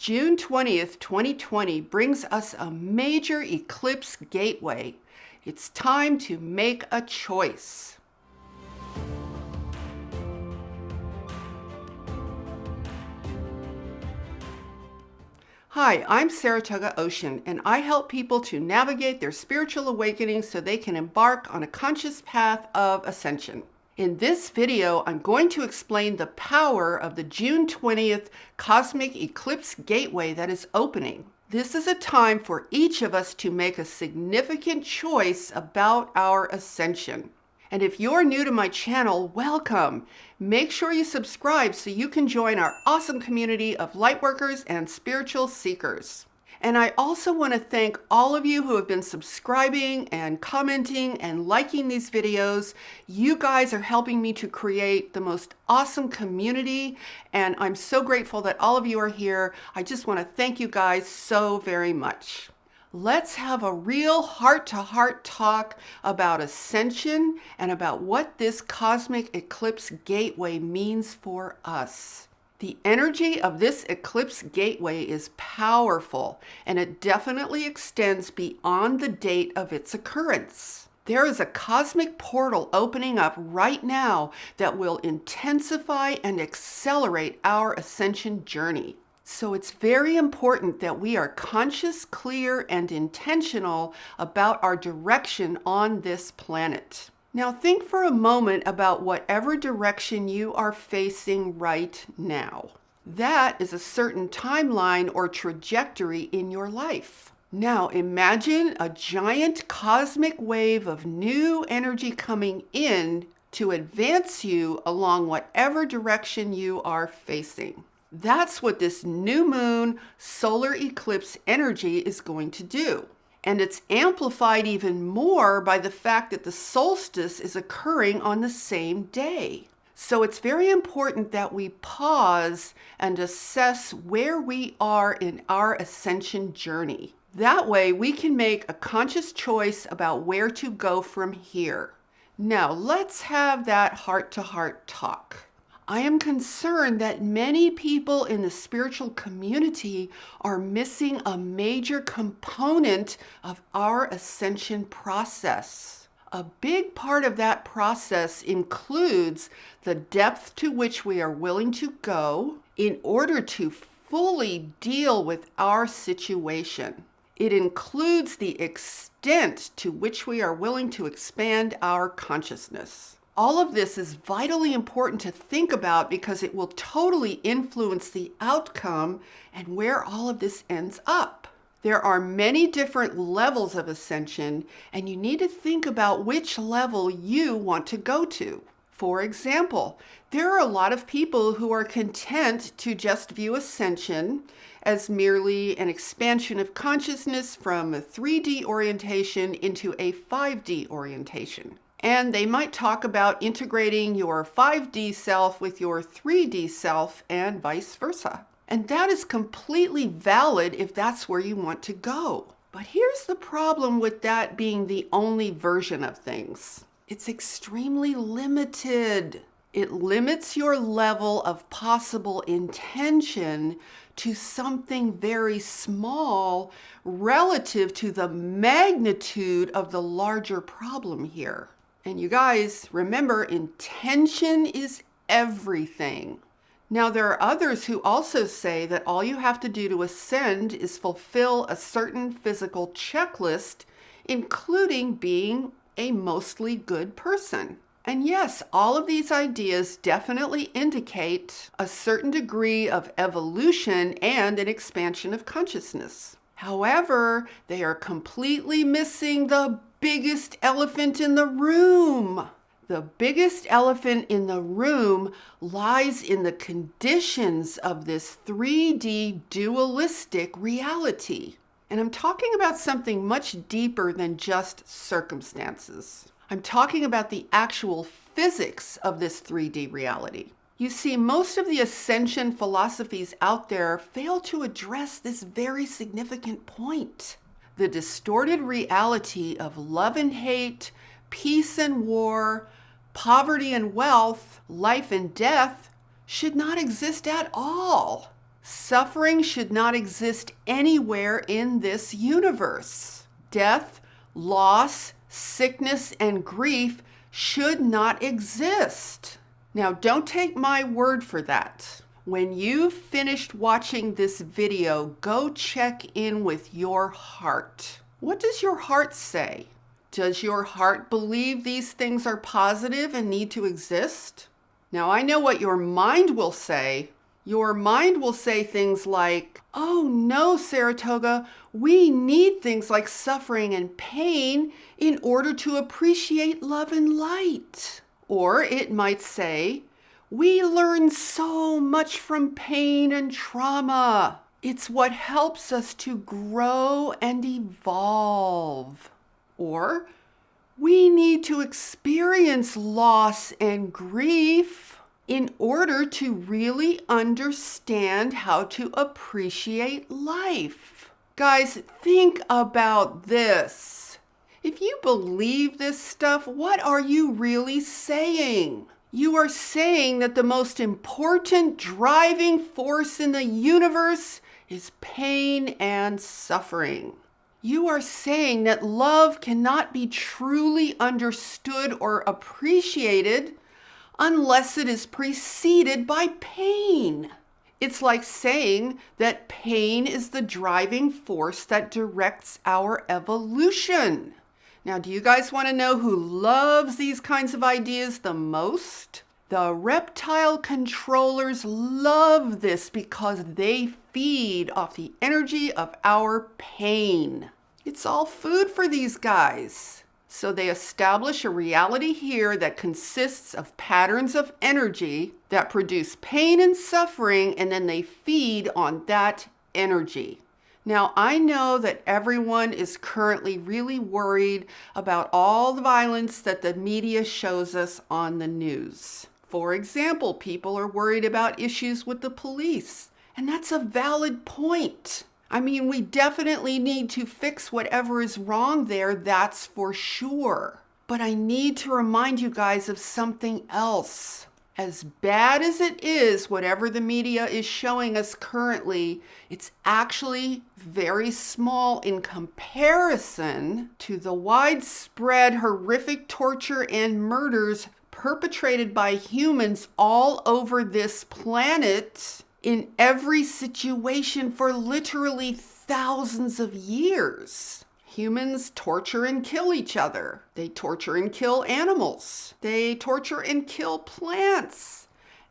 June 20th, 2020 brings us a major eclipse gateway. It's time to make a choice. Hi, I'm Saratoga Ocean, and I help people to navigate their spiritual awakening so they can embark on a conscious path of ascension. In this video, I'm going to explain the power of the June 20th cosmic eclipse gateway that is opening. This is a time for each of us to make a significant choice about our ascension. And if you're new to my channel, welcome. Make sure you subscribe so you can join our awesome community of lightworkers and spiritual seekers. And I also want to thank all of you who have been subscribing and commenting and liking these videos. You guys are helping me to create the most awesome community, and I'm so grateful that all of you are here. I just want to thank you guys so very much. Let's have a real heart-to-heart talk about ascension and about what this cosmic eclipse gateway means for us. The energy of this eclipse gateway is powerful, and it definitely extends beyond the date of its occurrence. There is a cosmic portal opening up right now that will intensify and accelerate our ascension journey. So it's very important that we are conscious, clear, and intentional about our direction on this planet. Now think for a moment about whatever direction you are facing right now. That is a certain timeline or trajectory in your life. Now imagine a giant cosmic wave of new energy coming in to advance you along whatever direction you are facing. That's what this new moon solar eclipse energy is going to do. And it's amplified even more by the fact that the solstice is occurring on the same day. So it's very important that we pause and assess where we are in our ascension journey. That way we can make a conscious choice about where to go from here. Now let's have that heart-to-heart talk. I am concerned that many people in the spiritual community are missing a major component of our ascension process. A big part of that process includes the depth to which we are willing to go in order to fully deal with our situation. It includes the extent to which we are willing to expand our consciousness. All of this is vitally important to think about because it will totally influence the outcome and where all of this ends up. There are many different levels of ascension, and you need to think about which level you want to go to. For example, there are a lot of people who are content to just view ascension as merely an expansion of consciousness from a 3D orientation into a 5D orientation. And they might talk about integrating your 5D self with your 3D self and vice versa. And that is completely valid if that's where you want to go. But here's the problem with that being the only version of things. It's extremely limited. It limits your level of possible intention to something very small relative to the magnitude of the larger problem here. And you guys, remember, intention is everything. Now, there are others who also say that all you have to do to ascend is fulfill a certain physical checklist, including being a mostly good person. And yes, all of these ideas definitely indicate a certain degree of evolution and an expansion of consciousness. However, they are completely missing the biggest elephant in the room. The biggest elephant in the room lies in the conditions of this 3D dualistic reality. And I'm talking about something much deeper than just circumstances. I'm talking about the actual physics of this 3D reality. You see, most of the ascension philosophies out there fail to address this very significant point. The distorted reality of love and hate, peace and war, poverty and wealth, life and death should not exist at all. Suffering should not exist anywhere in this universe. Death, loss, sickness, and grief should not exist. Now, don't take my word for that. When you've finished watching this video, go check in with your heart. What does your heart say? Does your heart believe these things are positive and need to exist? Now, I know what your mind will say. Your mind will say things like, oh no, Saratoga, we need things like suffering and pain in order to appreciate love and light. Or it might say, we learn so much from pain and trauma. It's what helps us to grow and evolve. Or we need to experience loss and grief in order to really understand how to appreciate life. Guys, think about this. If you believe this stuff, what are you really saying? You are saying that the most important driving force in the universe is pain and suffering. You are saying that love cannot be truly understood or appreciated unless it is preceded by pain. It's like saying that pain is the driving force that directs our evolution. Now, do you guys want to know who loves these kinds of ideas the most? The reptile controllers love this because they feed off the energy of our pain. It's all food for these guys. So they establish a reality here that consists of patterns of energy that produce pain and suffering, and then they feed on that energy. Now, I know that everyone is currently really worried about all the violence that the media shows us on the news. For example, people are worried about issues with the police, and that's a valid point. I mean, we definitely need to fix whatever is wrong there, that's for sure. But I need to remind you guys of something else. As bad as it is, whatever the media is showing us currently, it's actually very small in comparison to the widespread horrific torture and murders perpetrated by humans all over this planet in every situation for literally thousands of years. Humans torture and kill each other. They torture and kill animals. They torture and kill plants.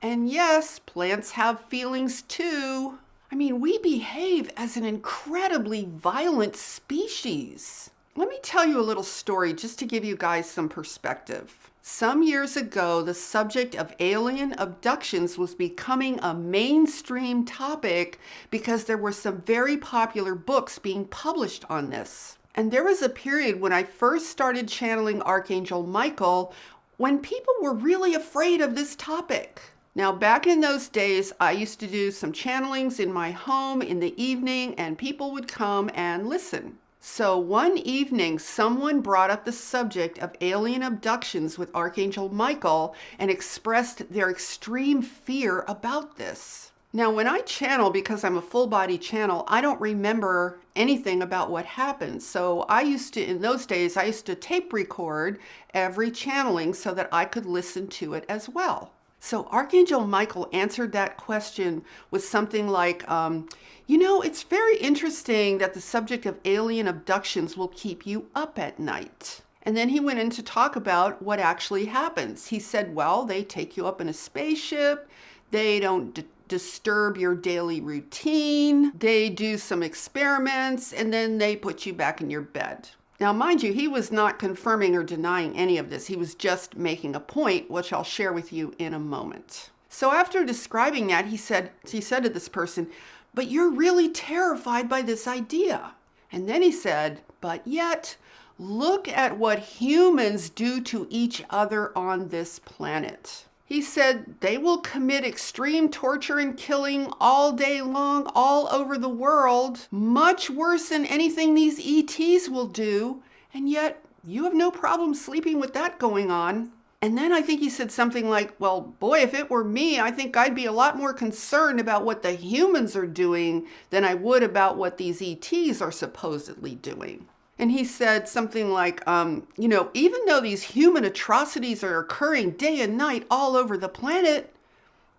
And yes, plants have feelings too. I mean, we behave as an incredibly violent species. Let me tell you a little story just to give you guys some perspective. Some years ago, the subject of alien abductions was becoming a mainstream topic because there were some very popular books being published on this. And there was a period when I first started channeling Archangel Michael when people were really afraid of this topic. Now, back in those days, I used to do some channelings in my home in the evening, and people would come and listen. So one evening, someone brought up the subject of alien abductions with Archangel Michael and expressed their extreme fear about this. Now, when I channel, because I'm a full body channel, I don't remember anything about what happened. So in those days, I used to tape record every channeling so that I could listen to it as well. So Archangel Michael answered that question with something like, it's very interesting that the subject of alien abductions will keep you up at night. And then he went in to talk about what actually happens. He said, well, they take you up in a spaceship. They don't disturb your daily routine. They do some experiments, and then they put you back in your bed. Now, mind you, he was not confirming or denying any of this. He was just making a point, which I'll share with you in a moment. So after describing that, he said to this person, but you're really terrified by this idea. And then he said, but yet, look at what humans do to each other on this planet. He said they will commit extreme torture and killing all day long, all over the world, much worse than anything these ETs will do, and yet you have no problem sleeping with that going on. And then I think he said something like, well, boy, if it were me, I think I'd be a lot more concerned about what the humans are doing than I would about what these ETs are supposedly doing. And he said something like, even though these human atrocities are occurring day and night all over the planet,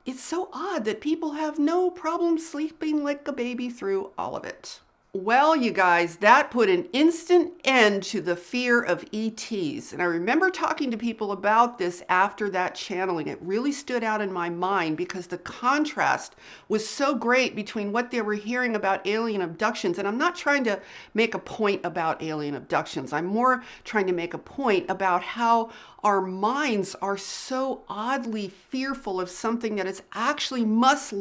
it's so odd that people have no problem sleeping like a baby through all of it. Well, you guys, that put an instant end to the fear of ETs. And I remember talking to people about this after that channeling. It really stood out in my mind because the contrast was so great between what they were hearing about alien abductions. And I'm not trying to make a point about alien abductions. I'm more trying to make a point about how our minds are so oddly fearful of something that is actually much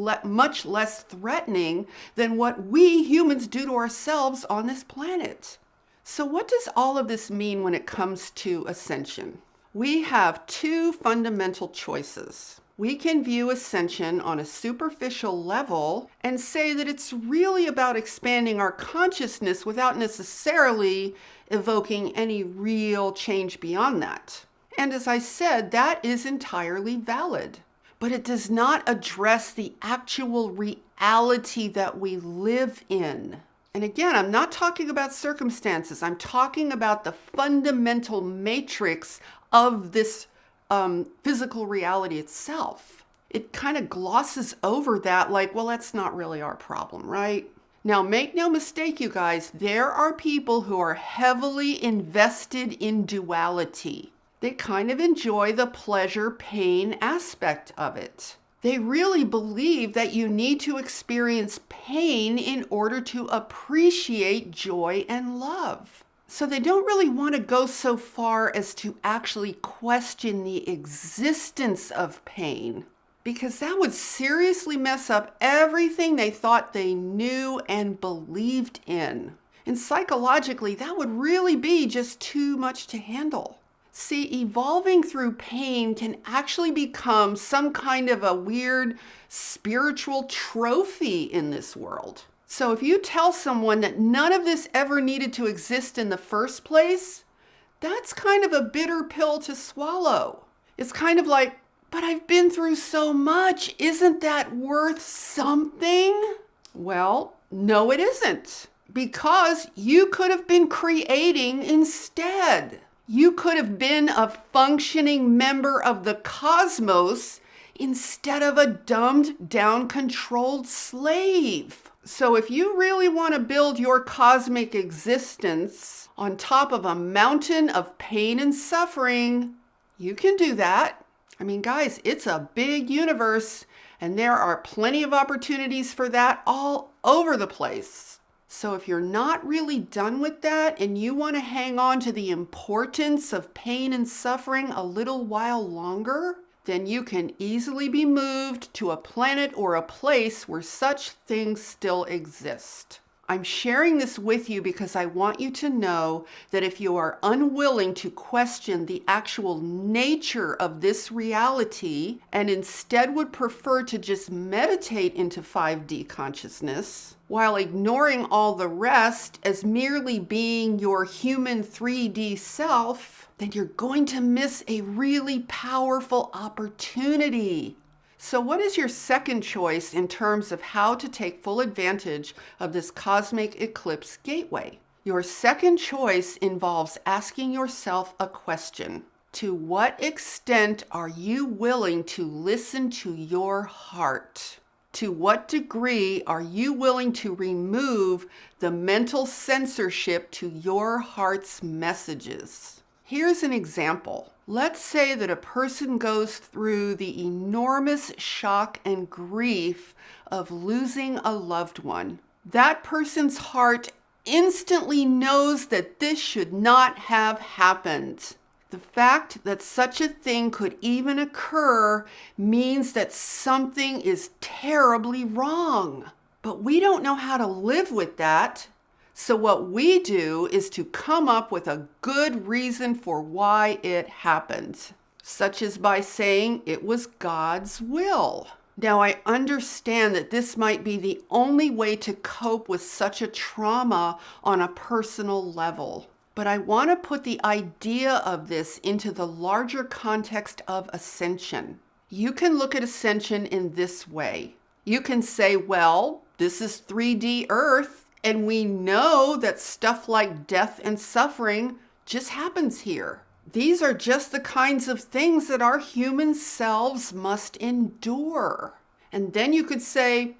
less threatening than what we humans do to ourselves on this planet. So what does all of this mean when it comes to ascension? We have two fundamental choices. We can view ascension on a superficial level and say that it's really about expanding our consciousness without necessarily evoking any real change beyond that. And as I said, that is entirely valid. But it does not address the actual reality that we live in. And again, I'm not talking about circumstances. I'm talking about the fundamental matrix of this physical reality itself. It kind of glosses over that like, well, that's not really our problem, right? Now, make no mistake, you guys, there are people who are heavily invested in duality. They kind of enjoy the pleasure-pain aspect of it. They really believe that you need to experience pain in order to appreciate joy and love. So they don't really want to go so far as to actually question the existence of pain, because that would seriously mess up everything they thought they knew and believed in. And psychologically, that would really be just too much to handle. See, evolving through pain can actually become some kind of a weird spiritual trophy in this world. So if you tell someone that none of this ever needed to exist in the first place, that's kind of a bitter pill to swallow. It's kind of like, but I've been through so much. Isn't that worth something? Well, no, it isn't. Because you could have been creating instead. You could have been a functioning member of the cosmos instead of a dumbed down, controlled slave. So if you really want to build your cosmic existence on top of a mountain of pain and suffering, you can do that. I mean, guys, it's a big universe and there are plenty of opportunities for that all over the place. So if you're not really done with that and you want to hang on to the importance of pain and suffering a little while longer, then you can easily be moved to a planet or a place where such things still exist. I'm sharing this with you because I want you to know that if you are unwilling to question the actual nature of this reality and instead would prefer to just meditate into 5D consciousness while ignoring all the rest as merely being your human 3D self, then you're going to miss a really powerful opportunity. So what is your second choice in terms of how to take full advantage of this cosmic eclipse gateway? Your second choice involves asking yourself a question. To what extent are you willing to listen to your heart? To what degree are you willing to remove the mental censorship to your heart's messages? Here's an example. Let's say that a person goes through the enormous shock and grief of losing a loved one. That person's heart instantly knows that this should not have happened. The fact that such a thing could even occur means that something is terribly wrong. But we don't know how to live with that. So what we do is to come up with a good reason for why it happened, such as by saying it was God's will. Now, I understand that this might be the only way to cope with such a trauma on a personal level. But I want to put the idea of this into the larger context of ascension. You can look at ascension in this way. You can say, well, this is 3D Earth, and we know that stuff like death and suffering just happens here. These are just the kinds of things that our human selves must endure. And then you could say,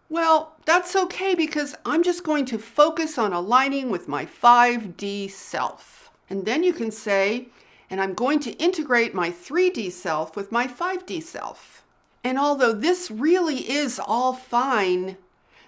well, that's okay because I'm just going to focus on aligning with my 5D self. And then you can say, and I'm going to integrate my 3D self with my 5D self. And although this really is all fine,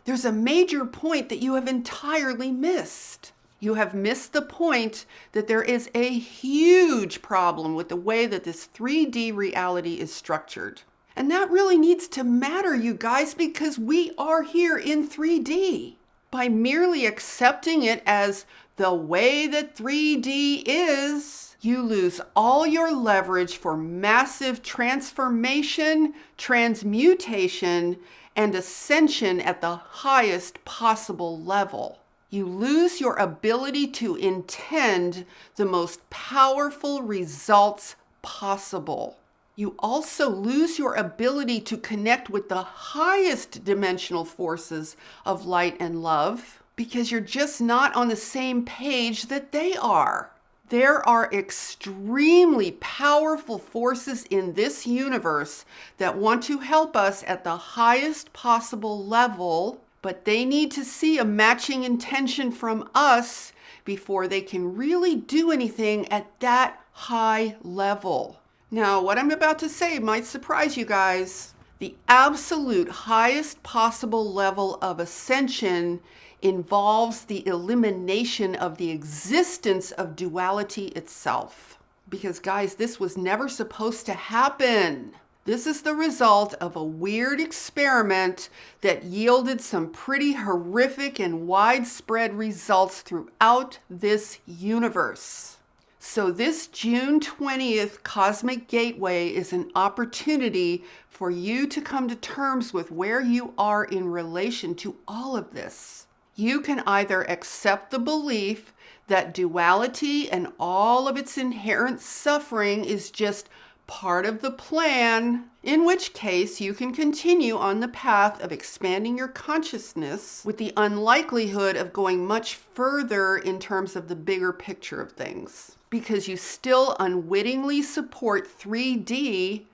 there's a major point that you have entirely missed. You have missed the point that there is a huge problem with the way that this 3D reality is structured. And that really needs to matter, you guys, because we are here in 3D. By merely accepting it as the way that 3D is, you lose all your leverage for massive transformation, transmutation, and ascension at the highest possible level. You lose your ability to intend the most powerful results possible. You also lose your ability to connect with the highest dimensional forces of light and love because you're just not on the same page that they are. There are extremely powerful forces in this universe that want to help us at the highest possible level, but they need to see a matching intention from us before they can really do anything at that high level. Now, what I'm about to say might surprise you guys. The absolute highest possible level of ascension involves the elimination of the existence of duality itself. Because guys, this was never supposed to happen. This is the result of a weird experiment that yielded some pretty horrific and widespread results throughout this universe. So this June 20th Cosmic Gateway is an opportunity for you to come to terms with where you are in relation to all of this. You can either accept the belief that duality and all of its inherent suffering is just part of the plan, in which case you can continue on the path of expanding your consciousness with the unlikelihood of going much further in terms of the bigger picture of things, because you still unwittingly support 3D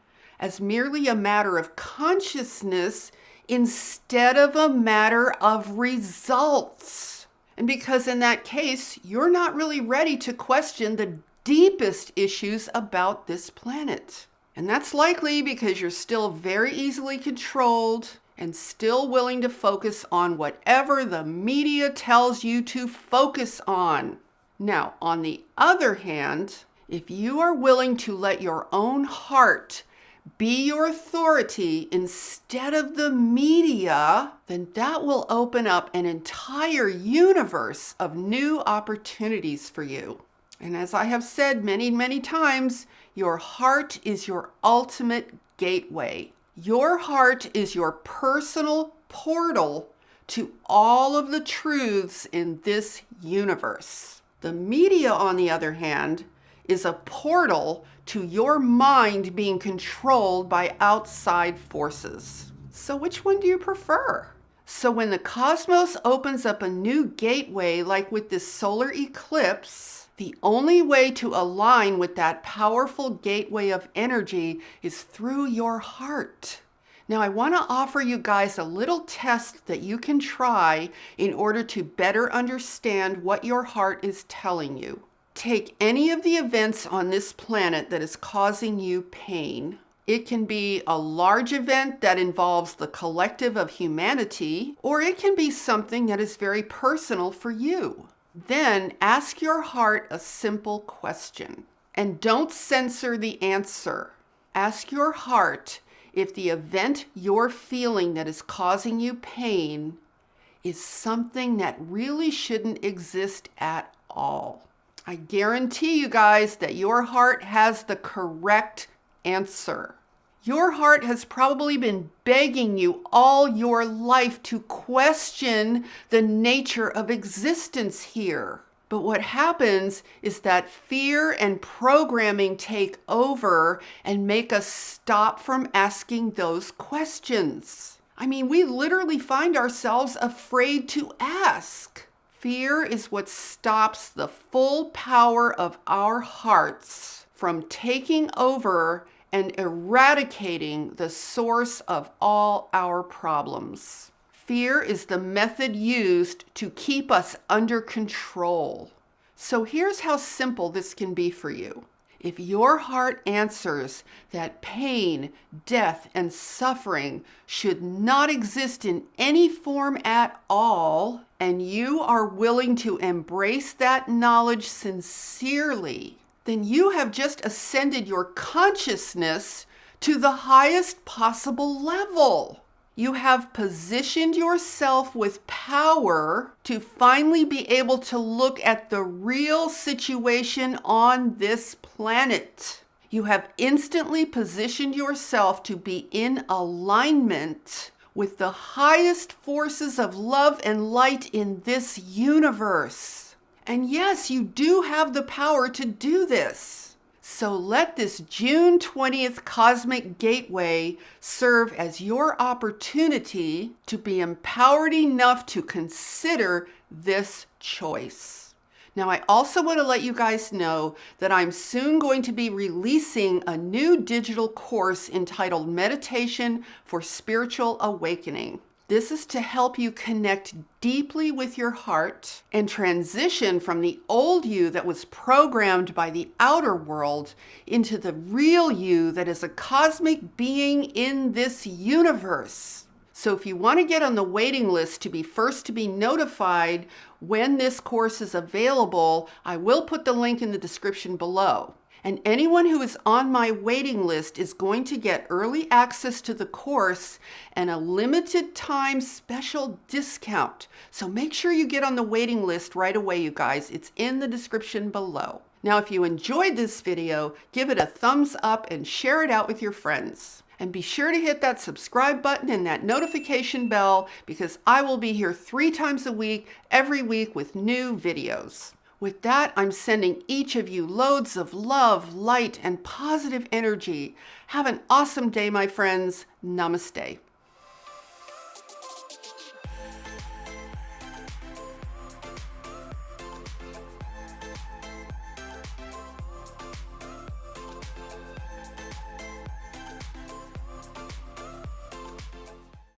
as merely a matter of consciousness instead of a matter of results. And because in that case, you're not really ready to question the deepest issues about this planet. And that's likely because you're still very easily controlled and still willing to focus on whatever the media tells you to focus on. Now, on the other hand, if you are willing to let your own heart be your authority instead of the media, then that will open up an entire universe of new opportunities for you. And as I have said many, many times, your heart is your ultimate gateway. Your heart is your personal portal to all of the truths in this universe. The media, on the other hand, is a portal to your mind being controlled by outside forces. So which one do you prefer? So when the cosmos opens up a new gateway, like with this solar eclipse, the only way to align with that powerful gateway of energy is through your heart. Now, I want to offer you guys a little test that you can try in order to better understand what your heart is telling you. Take any of the events on this planet that is causing you pain. It can be a large event that involves the collective of humanity, or it can be something that is very personal for you. Then ask your heart a simple question, and don't censor the answer. Ask your heart if the event you're feeling that is causing you pain is something that really shouldn't exist at all. I guarantee you guys that your heart has the correct answer. Your heart has probably been begging you all your life to question the nature of existence here. But what happens is that fear and programming take over and make us stop from asking those questions. I mean, we literally find ourselves afraid to ask. Fear is what stops the full power of our hearts from taking over and eradicating the source of all our problems. Fear is the method used to keep us under control. So here's how simple this can be for you. If your heart answers that pain, death, and suffering should not exist in any form at all, and you are willing to embrace that knowledge sincerely, then you have just ascended your consciousness to the highest possible level. You have positioned yourself with power to finally be able to look at the real situation on this planet. You have instantly positioned yourself to be in alignment with the highest forces of love and light in this universe. And yes, you do have the power to do this. So let this June 20th Cosmic Gateway serve as your opportunity to be empowered enough to consider this choice. Now, I also want to let you guys know that I'm soon going to be releasing a new digital course entitled Meditation for Spiritual Awakening. This is to help you connect deeply with your heart and transition from the old you that was programmed by the outer world into the real you that is a cosmic being in this universe. So if you want to get on the waiting list to be first to be notified when this course is available, I will put the link in the description below. And anyone who is on my waiting list is going to get early access to the course and a limited time special discount. So make sure you get on the waiting list right away, you guys. It's in the description below. Now, if you enjoyed this video, give it a thumbs up and share it out with your friends. And be sure to hit that subscribe button and that notification bell because I will be here 3 times a week, every week with new videos. With that, I'm sending each of you loads of love, light, and positive energy. Have an awesome day, my friends. Namaste.